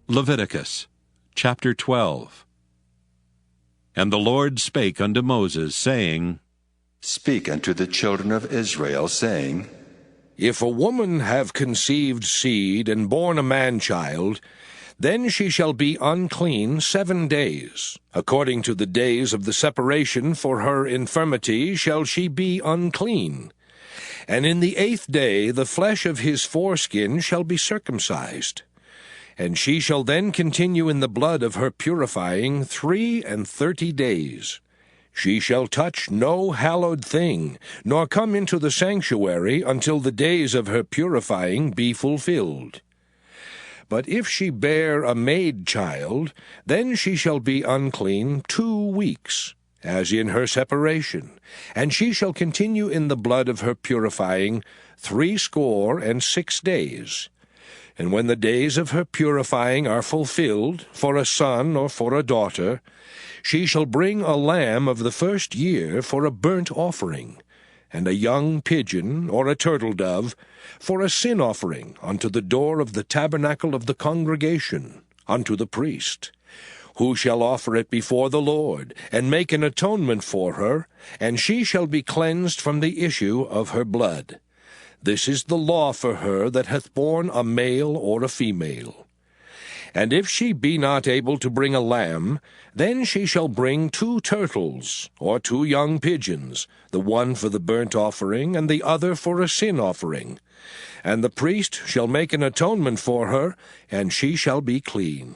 Leviticus Chapter 12. And the Lord spake unto Moses, saying, Speak unto the children of Israel, saying, If a woman have conceived seed and born a man-child, then she shall be unclean 7 days. According to the days of the separation for her infirmity shall she be unclean. And in the 8th day the flesh of his foreskin shall be circumcised. And she shall then continue in the blood of her purifying 33 days. She shall touch no hallowed thing, nor come into the sanctuary until the days of her purifying be fulfilled. But if she bear a maid child, then she shall be unclean 2 weeks, as in her separation, and she shall continue in the blood of her purifying 66 days. And when the days of her purifying are fulfilled, for a son or for a daughter, she shall bring a lamb of the 1st year for a burnt offering, and a young pigeon or a turtle-dove for a sin offering unto the door of the tabernacle of the congregation, unto the priest, who shall offer it before the Lord, and make an atonement for her, and she shall be cleansed from the issue of her blood. This is the law for her that hath borne a male or a female. And if she be not able to bring a lamb, then she shall bring 2 turtles, or 2 young pigeons, the one for the burnt offering, and the other for a sin offering. And the priest shall make an atonement for her, and she shall be clean.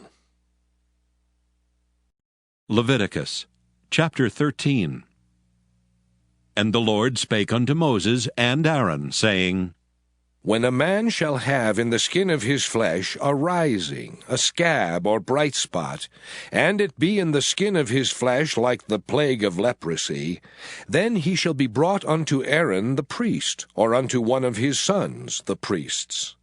Leviticus Chapter 13. And the Lord spake unto Moses and Aaron, saying, When a man shall have in the skin of his flesh a rising, a scab or bright spot, and it be in the skin of his flesh like the plague of leprosy, then he shall be brought unto Aaron the priest, or unto one of his sons the priests.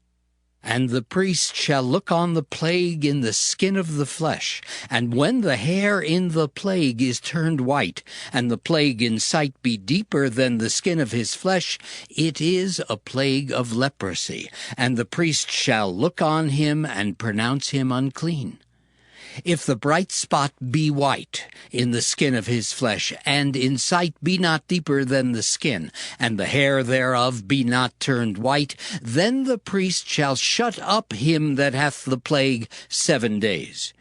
And the priest shall look on the plague in the skin of the flesh, and when the hair in the plague is turned white, and the plague in sight be deeper than the skin of his flesh, it is a plague of leprosy, and the priest shall look on him and pronounce him unclean. If the bright spot be white in the skin of his flesh, and in sight be not deeper than the skin, and the hair thereof be not turned white, then the priest shall shut up him that hath the plague 7 days.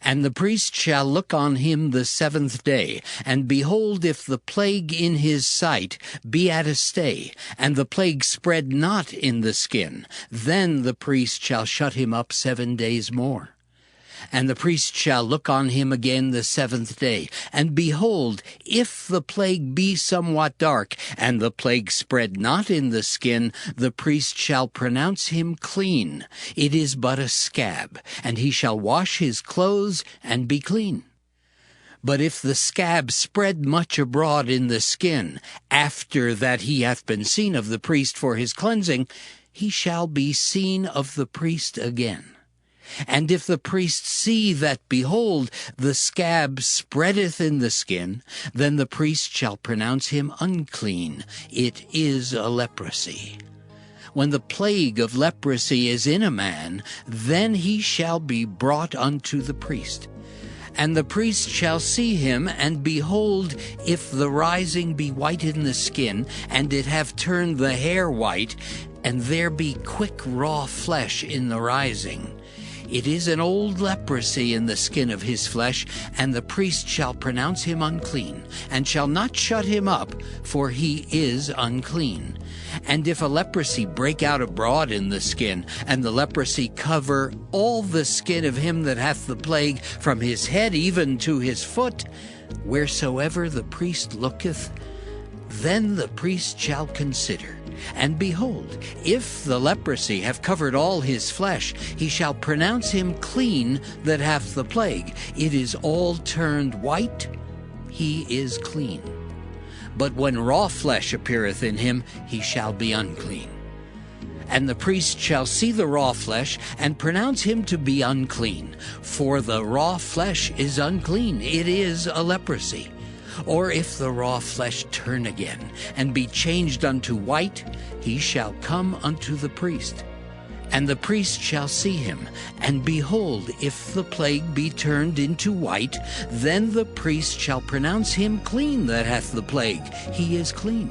And the priest shall look on him the 7th day, and behold, if the plague in his sight be at a stay, and the plague spread not in the skin, then the priest shall shut him up 7 days more. And the priest shall look on him again the 7th day, and behold, if the plague be somewhat dark, and the plague spread not in the skin, the priest shall pronounce him clean. It is but a scab, and he shall wash his clothes and be clean. But if the scab spread much abroad in the skin, after that he hath been seen of the priest for his cleansing, he shall be seen of the priest again. And if the priest see that, behold, the scab spreadeth in the skin, then the priest shall pronounce him unclean. It is a leprosy. When the plague of leprosy is in a man, then he shall be brought unto the priest. And the priest shall see him, and behold, if the rising be white in the skin, and it have turned the hair white, and there be quick raw flesh in the rising, it is an old leprosy in the skin of his flesh, and the priest shall pronounce him unclean, and shall not shut him up, for he is unclean. And if a leprosy break out abroad in the skin, and the leprosy cover all the skin of him that hath the plague, from his head even to his foot, wheresoever the priest looketh, then the priest shall consider. And behold, if the leprosy have covered all his flesh, he shall pronounce him clean that hath the plague. It is all turned white, he is clean. But when raw flesh appeareth in him, he shall be unclean. And the priest shall see the raw flesh, and pronounce him to be unclean. For the raw flesh is unclean, it is a leprosy. Or if the raw flesh turn again, and be changed unto white, he shall come unto the priest. And the priest shall see him, and behold, if the plague be turned into white, then the priest shall pronounce him clean that hath the plague. He is clean.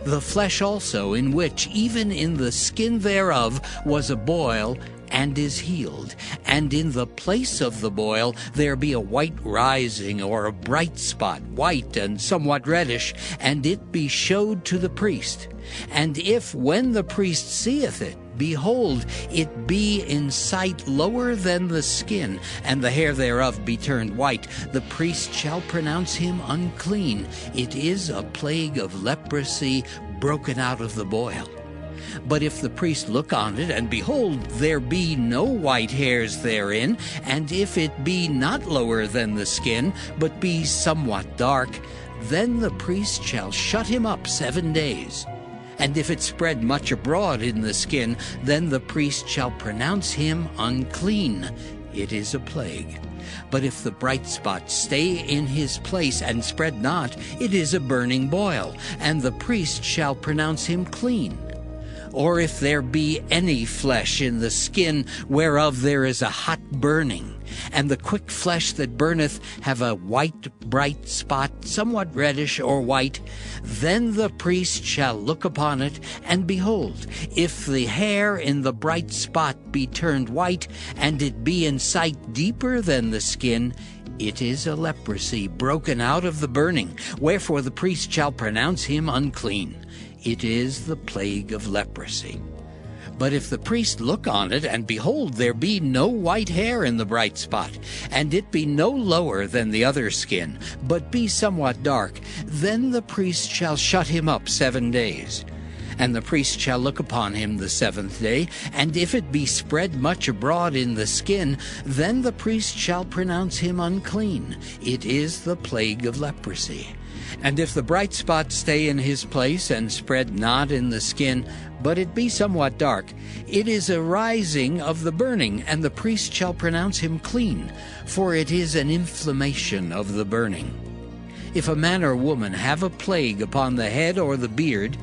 The flesh also, in which, even in the skin thereof, was a boil, and is healed, and in the place of the boil there be a white rising, or a bright spot, white and somewhat reddish, and it be showed to the priest. And if, when the priest seeth it, behold, it be in sight lower than the skin, and the hair thereof be turned white, the priest shall pronounce him unclean. It is a plague of leprosy broken out of the boil. But if the priest look on it, and behold, there be no white hairs therein, and if it be not lower than the skin, but be somewhat dark, then the priest shall shut him up 7 days. And if it spread much abroad in the skin, then the priest shall pronounce him unclean. It is a plague. But if the bright spot stay in his place and spread not, it is a burning boil, and the priest shall pronounce him clean. Or if there be any flesh in the skin whereof there is a hot burning, and the quick flesh that burneth have a white bright spot, somewhat reddish or white, then the priest shall look upon it, and behold, if the hair in the bright spot be turned white, and it be in sight deeper than the skin, it is a leprosy broken out of the burning, wherefore the priest shall pronounce him unclean. It is the plague of leprosy. But if the priest look on it, and behold, there be no white hair in the bright spot, and it be no lower than the other skin, but be somewhat dark, then the priest shall shut him up 7 days. And the priest shall look upon him the 7th day, and if it be spread much abroad in the skin, then the priest shall pronounce him unclean. It is the plague of leprosy. And if the bright spot stay in his place, and spread not in the skin, but it be somewhat dark, it is a rising of the burning, and the priest shall pronounce him clean, for it is an inflammation of the burning. If a man or woman have a plague upon the head or the beard,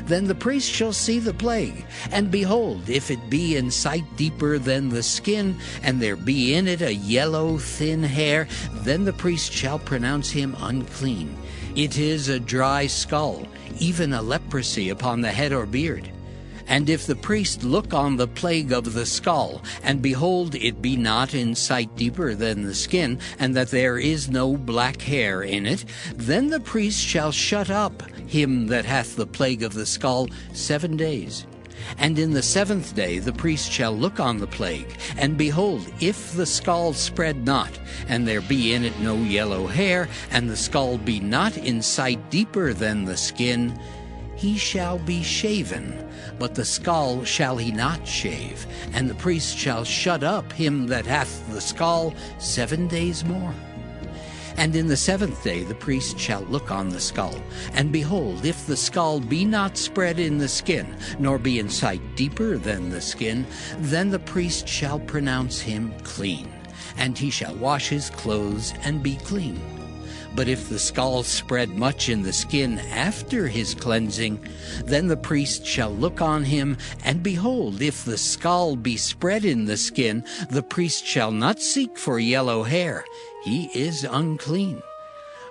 then the priest shall see the plague, and behold, if it be in sight deeper than the skin, and there be in it a yellow thin hair, then the priest shall pronounce him unclean. It is a dry skull, even a leprosy upon the head or beard. And if the priest look on the plague of the skull, and behold, it be not in sight deeper than the skin, and that there is no black hair in it, then the priest shall shut up him that hath the plague of the skull 7 days. And in the 7th day the priest shall look on the plague, and behold, if the skull spread not, and there be in it no yellow hair, and the skull be not in sight deeper than the skin, he shall be shaven, but the skull shall he not shave, and the priest shall shut up him that hath the skull 7 days more. And in the 7th day the priest shall look on the skull, and behold, if the skull be not spread in the skin, nor be in sight deeper than the skin, then the priest shall pronounce him clean, and he shall wash his clothes and be clean. But if the skull spread much in the skin after his cleansing, then the priest shall look on him, and behold, if the skull be spread in the skin, the priest shall not seek for yellow hair. He is unclean.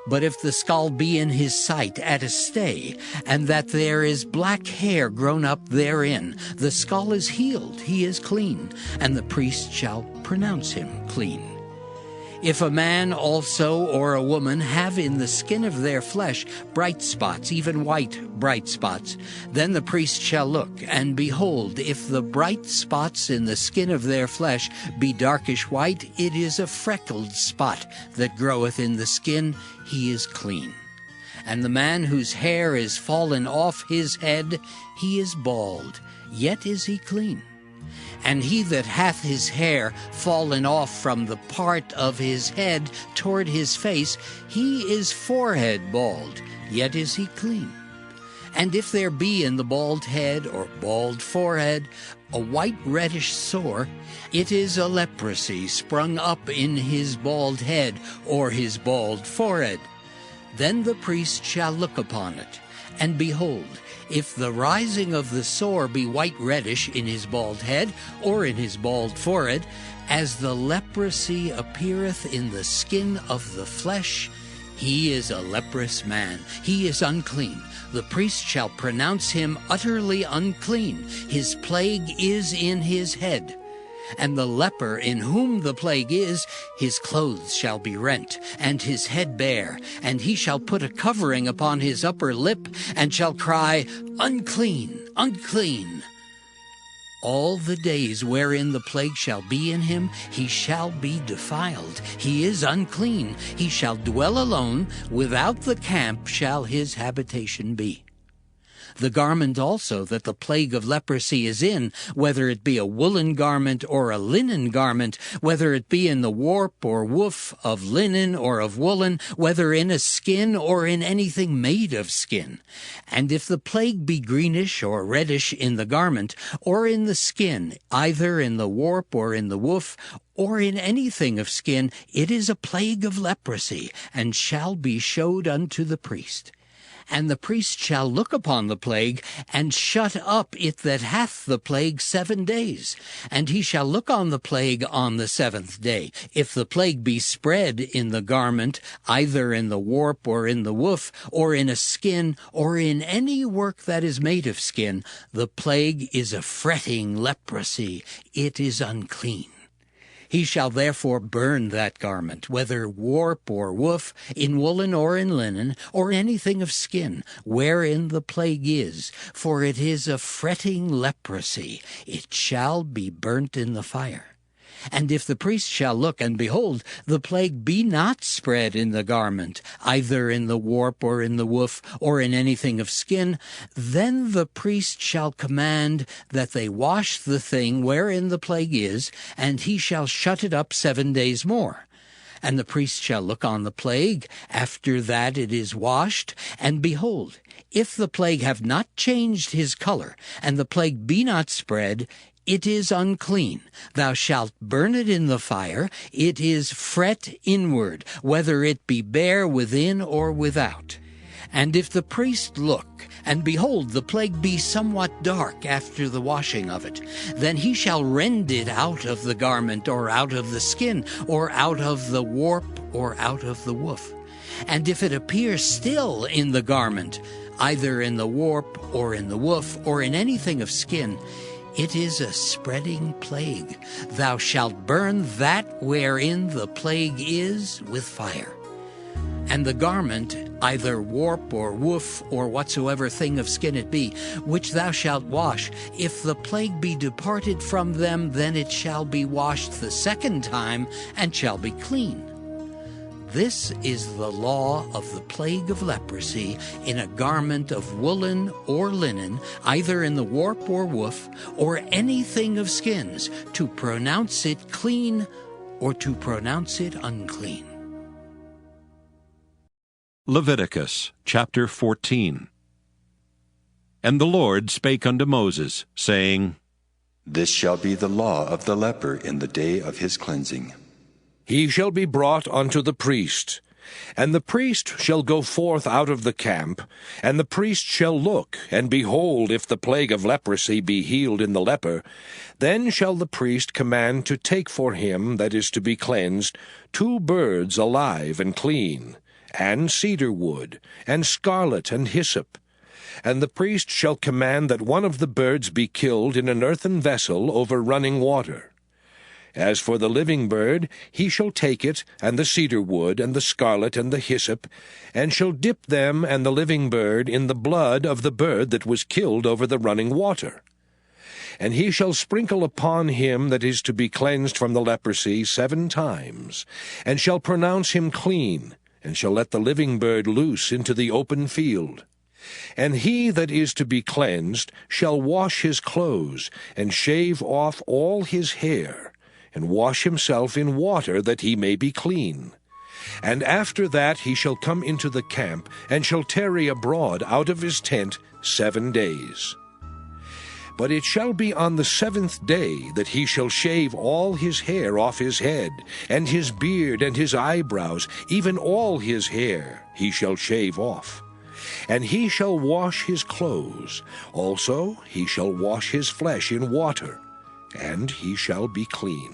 But if the skull be in his sight at a stay, and that there is black hair grown up therein, the skull is healed, he is clean, and the priest shall pronounce him clean. If a man also or a woman have in the skin of their flesh bright spots, even white bright spots, then the priest shall look, and behold, if the bright spots in the skin of their flesh be darkish white, it is a freckled spot that groweth in the skin, he is clean. And the man whose hair is fallen off his head, he is bald, yet is he clean. And he that hath his hair fallen off from the part of his head toward his face, he is forehead bald, yet is he clean. And if there be in the bald head or bald forehead a white reddish sore, it is a leprosy sprung up in his bald head or his bald forehead. Then the priest shall look upon it, And behold, if the rising of the sore be white reddish in his bald head, or in his bald forehead, as the leprosy appeareth in the skin of the flesh, he is a leprous man, he is unclean. The priest shall pronounce him utterly unclean. His plague is in his head. And the leper in whom the plague is, his clothes shall be rent, and his head bare, and he shall put a covering upon his upper lip, and shall cry, Unclean, unclean. All the days wherein the plague shall be in him, he shall be defiled. He is unclean. He shall dwell alone. Without the camp shall his habitation be. The garment also that the plague of leprosy is in, whether it be a woolen garment or a linen garment, whether it be in the warp or woof of linen or of woolen, whether in a skin or in anything made of skin. And if the plague be greenish or reddish in the garment, or in the skin, either in the warp or in the woof, or in anything of skin, it is a plague of leprosy, and shall be showed unto the priest. And the priest shall look upon the plague, and shut up it that hath the plague 7 days. And he shall look on the plague on the 7th day. If the plague be spread in the garment, either in the warp or in the woof, or in a skin, or in any work that is made of skin, the plague is a fretting leprosy. It is unclean. He shall therefore burn that garment, whether warp or woof, in woolen or in linen, or anything of skin, wherein the plague is, for it is a fretting leprosy. It shall be burnt in the fire. And if the priest shall look, and behold, the plague be not spread in the garment, either in the warp or in the woof, or in anything of skin, then the priest shall command that they wash the thing wherein the plague is, and he shall shut it up 7 days more. And the priest shall look on the plague after that it is washed, and behold, if the plague have not changed his color, and the plague be not spread, it is unclean. Thou shalt burn it in the fire. It is fret inward, whether it be bare within or without. And if the priest look, and behold, the plague be somewhat dark after the washing of it, then he shall rend it out of the garment, or out of the skin, or out of the warp, or out of the woof. And if it appear still in the garment, either in the warp, or in the woof, or in anything of skin, it is a spreading plague. Thou shalt burn that wherein the plague is with fire. And the garment, either warp or woof, or whatsoever thing of skin it be, which thou shalt wash, if the plague be departed from them, then it shall be washed the 2nd time, and shall be clean. This is the law of the plague of leprosy in a garment of woolen or linen, either in the warp or woof, or anything of skins, to pronounce it clean or to pronounce it unclean. Leviticus chapter 14. And the Lord spake unto Moses, saying, This shall be the law of the leper in the day of his cleansing. He shall be brought unto the priest, and the priest shall go forth out of the camp, and the priest shall look, and behold, if the plague of leprosy be healed in the leper, then shall the priest command to take for him that is to be cleansed 2 birds alive and clean, and cedar wood, and scarlet and hyssop. And the priest shall command that one of the birds be killed in an earthen vessel over running water. As for the living bird, he shall take it, and the cedar wood, and the scarlet, and the hyssop, and shall dip them and the living bird in the blood of the bird that was killed over the running water. And he shall sprinkle upon him that is to be cleansed from the leprosy 7 times, and shall pronounce him clean, and shall let the living bird loose into the open field. And he that is to be cleansed shall wash his clothes, and shave off all his hair, and wash himself in water, that he may be clean. And after that he shall come into the camp, and shall tarry abroad out of his tent 7 days. But it shall be on the 7th day that he shall shave all his hair off his head, and his beard and his eyebrows, even all his hair he shall shave off. And he shall wash his clothes, also he shall wash his flesh in water, and he shall be clean.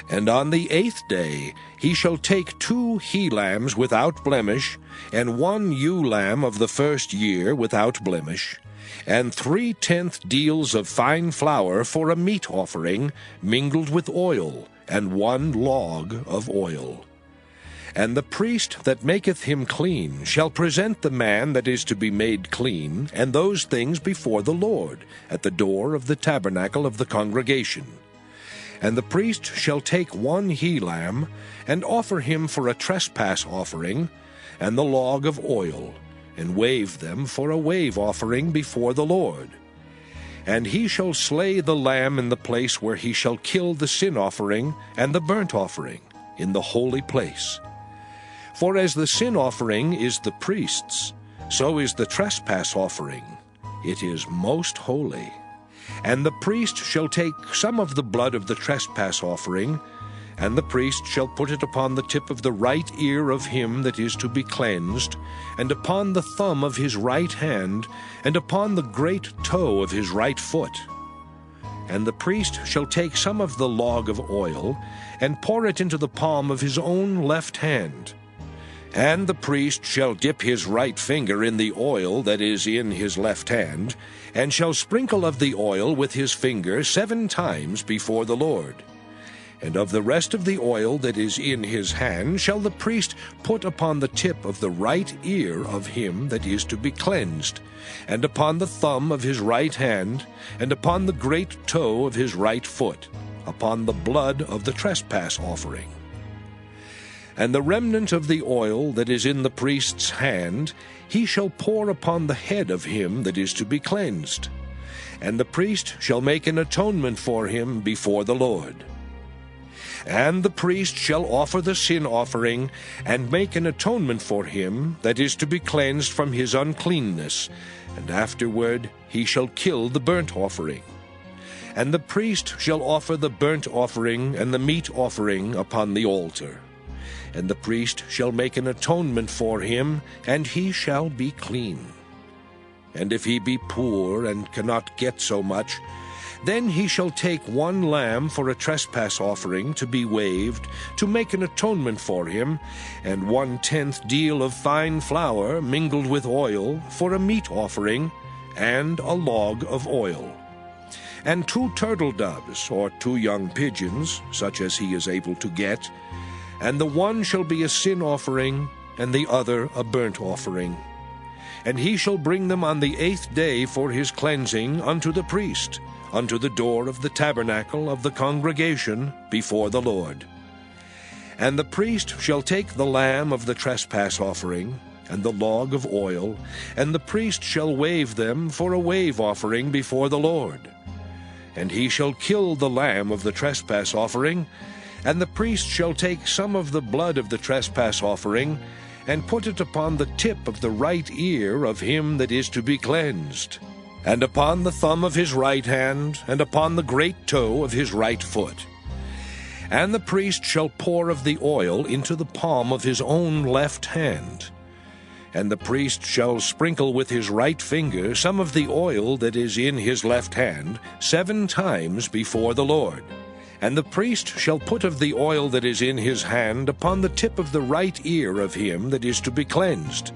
And on the 8th day he shall take 2 he-lambs without blemish, and 1 ewe-lamb of the first year without blemish, and 3/10 deals of fine flour for a meat offering, mingled with oil, and 1 log of oil. And the priest that maketh him clean shall present the man that is to be made clean, and those things before the Lord, at the door of the tabernacle of the congregation. And the priest shall take 1 he-lamb, and offer him for a trespass offering, and the log of oil, and wave them for a wave offering before the Lord. And he shall slay the lamb in the place where he shall kill the sin offering and the burnt offering, in the holy place. For as the sin offering is the priest's, so is the trespass offering. It is most holy. And the priest shall take some of the blood of the trespass offering, and the priest shall put it upon the tip of the right ear of him that is to be cleansed, and upon the thumb of his right hand, and upon the great toe of his right foot. And the priest shall take some of the log of oil, and pour it into the palm of his own left hand. And the priest shall dip his right finger in the oil that is in his left hand, and shall sprinkle of the oil with his finger 7 times before the Lord. And of the rest of the oil that is in his hand shall the priest put upon the tip of the right ear of him that is to be cleansed, and upon the thumb of his right hand, and upon the great toe of his right foot, upon the blood of the trespass offering. And the remnant of the oil that is in the priest's hand he shall pour upon the head of him that is to be cleansed. And the priest shall make an atonement for him before the Lord. And the priest shall offer the sin offering, and make an atonement for him that is to be cleansed from his uncleanness, and afterward he shall kill the burnt offering. And the priest shall offer the burnt offering and the meat offering upon the altar. And the priest shall make an atonement for him, and he shall be clean. And if he be poor and cannot get so much, then he shall take 1 lamb for a trespass offering to be waved, to make an atonement for him, and 1/10 deal of fine flour mingled with oil for a meat offering, and a log of oil. And 2 turtle doves, or 2 young pigeons, such as he is able to get, and the one shall be a sin offering, and the other a burnt offering. And he shall bring them on the 8th day for his cleansing unto the priest, unto the door of the tabernacle of the congregation before the Lord. And the priest shall take the lamb of the trespass offering, and the log of oil, and the priest shall wave them for a wave offering before the Lord. And he shall kill the lamb of the trespass offering, and the priest shall take some of the blood of the trespass offering, and put it upon the tip of the right ear of him that is to be cleansed, and upon the thumb of his right hand, and upon the great toe of his right foot. And the priest shall pour of the oil into the palm of his own left hand. And the priest shall sprinkle with his right finger some of the oil that is in his left hand 7 times before the Lord. And the priest shall put of the oil that is in his hand upon the tip of the right ear of him that is to be cleansed,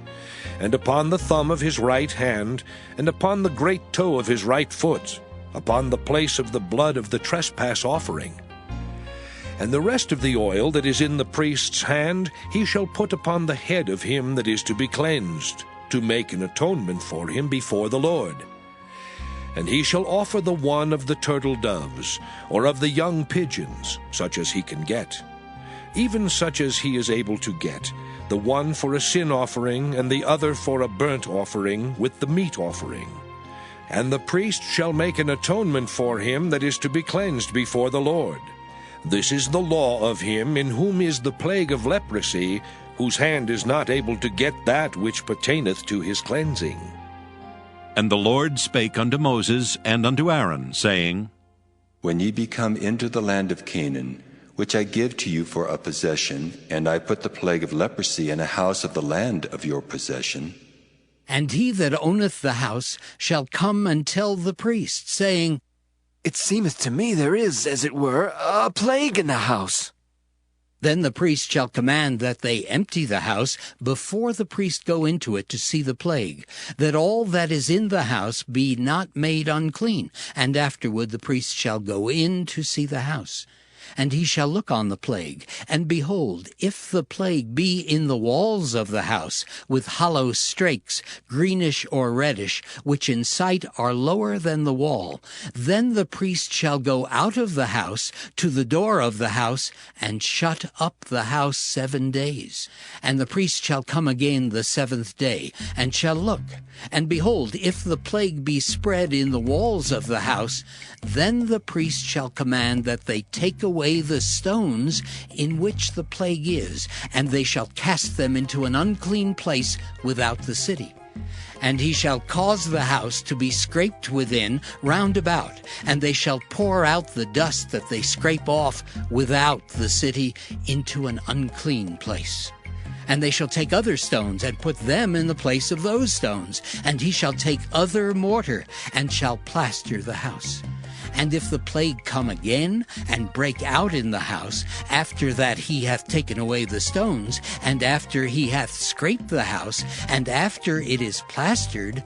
and upon the thumb of his right hand, and upon the great toe of his right foot, upon the place of the blood of the trespass offering. And the rest of the oil that is in the priest's hand he shall put upon the head of him that is to be cleansed, to make an atonement for him before the Lord. And he shall offer the one of the turtle doves, or of the young pigeons, such as he can get, even such as he is able to get, the one for a sin offering, and the other for a burnt offering with the meat offering. And the priest shall make an atonement for him that is to be cleansed before the Lord. This is the law of him in whom is the plague of leprosy, whose hand is not able to get that which pertaineth to his cleansing. And the Lord spake unto Moses and unto Aaron, saying, When ye be come into the land of Canaan, which I give to you for a possession, and I put the plague of leprosy in a house of the land of your possession, And he that owneth the house shall come and tell the priest, saying, It seemeth to me there is, as it were, a plague in the house. Then the priest shall command that they empty the house before the priest go into it to see the plague, that all that is in the house be not made unclean. And afterward the priest shall go in to see the house. And he shall look on the plague, and behold, if the plague be in the walls of the house, with hollow strakes, greenish or reddish, which in sight are lower than the wall, then the priest shall go out of the house to the door of the house, and shut up the house 7 days. And the priest shall come again the 7th day, and shall look. And behold, if the plague be spread in the walls of the house, then the priest shall command that they take away the stones in which the plague is, and they shall cast them into an unclean place without the city. And he shall cause the house to be scraped within round about, and they shall pour out the dust that they scrape off without the city into an unclean place. And they shall take other stones, and put them in the place of those stones. And he shall take other mortar, and shall plaster the house. And if the plague come again, and break out in the house, after that he hath taken away the stones, and after he hath scraped the house, and after it is plastered,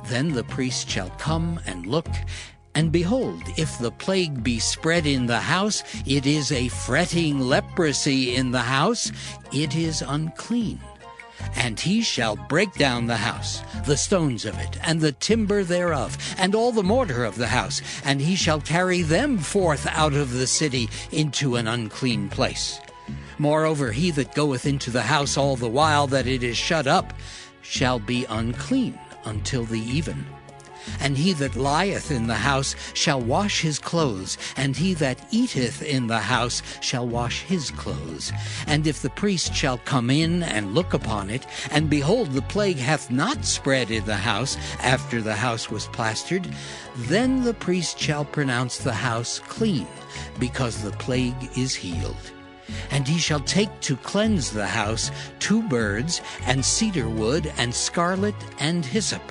then the priest shall come and look. And behold, if the plague be spread in the house, it is a fretting leprosy in the house, it is unclean. And he shall break down the house, the stones of it, and the timber thereof, and all the mortar of the house, and he shall carry them forth out of the city into an unclean place. Moreover, he that goeth into the house all the while that it is shut up shall be unclean until the even. And he that lieth in the house shall wash his clothes, and he that eateth in the house shall wash his clothes. And if the priest shall come in and look upon it, and behold, the plague hath not spread in the house after the house was plastered, then the priest shall pronounce the house clean, because the plague is healed. And he shall take to cleanse the house 2 birds, and cedar wood, and scarlet, and hyssop.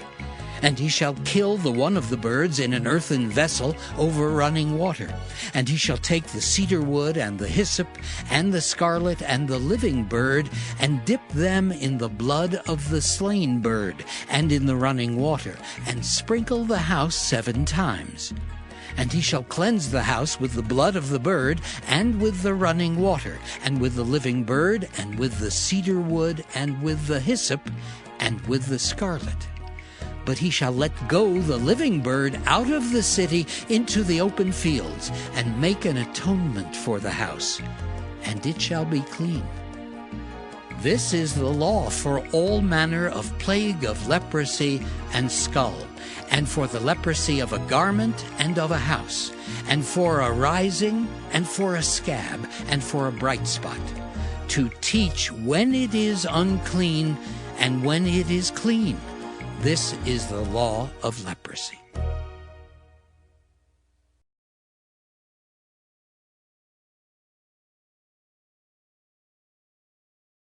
And he shall kill the one of the birds in an earthen vessel over running water. And he shall take the cedar wood, and the hyssop, and the scarlet, and the living bird, and dip them in the blood of the slain bird, and in the running water, and sprinkle the house 7 times. And he shall cleanse the house with the blood of the bird, and with the running water, and with the living bird, and with the cedar wood, and with the hyssop, and with the scarlet. But he shall let go the living bird out of the city into the open fields, and make an atonement for the house, and it shall be clean. This is the law for all manner of plague of leprosy and skull, and for the leprosy of a garment and of a house, and for a rising, and for a scab, and for a bright spot, to teach when it is unclean and when it is clean. This is the law of leprosy.